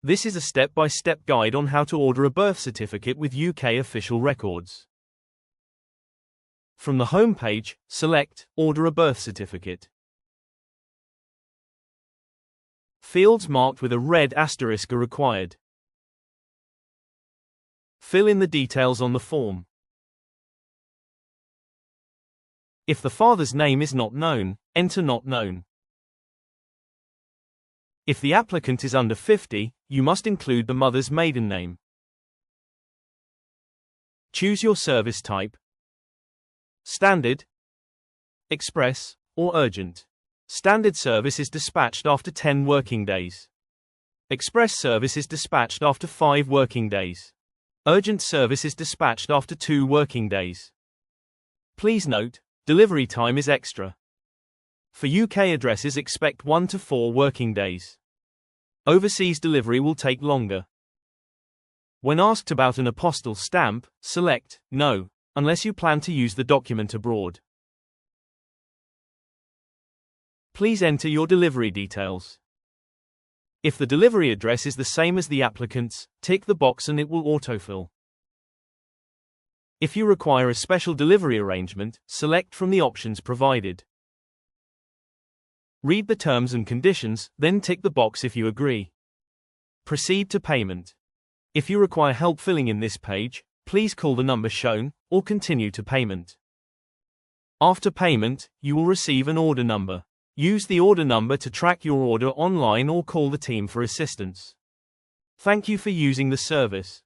This is a step-by-step guide on how to order a birth certificate with UK official records. From the home page, select Order a birth certificate. Fields marked with a red asterisk are required. Fill in the details on the form. If the father's name is not known, enter not known. If the applicant is under 50, you must include the mother's maiden name. Choose your service type: Standard, Express, or Urgent. Standard service is dispatched after 10 working days. Express service is dispatched after 5 working days. Urgent service is dispatched after 2 working days. Please note, delivery time is extra. For UK addresses, expect 1 to 4 working days. Overseas delivery will take longer. When asked about an apostille stamp, select No, unless you plan to use the document abroad. Please enter your delivery details. If the delivery address is the same as the applicant's, tick the box and it will autofill. If you require a special delivery arrangement, select from the options provided. Read the terms and conditions, then tick the box if you agree. Proceed to payment. If you require help filling in this page, please call the number shown, or continue to payment. After payment, you will receive an order number. Use the order number to track your order online or call the team for assistance. Thank you for using the service.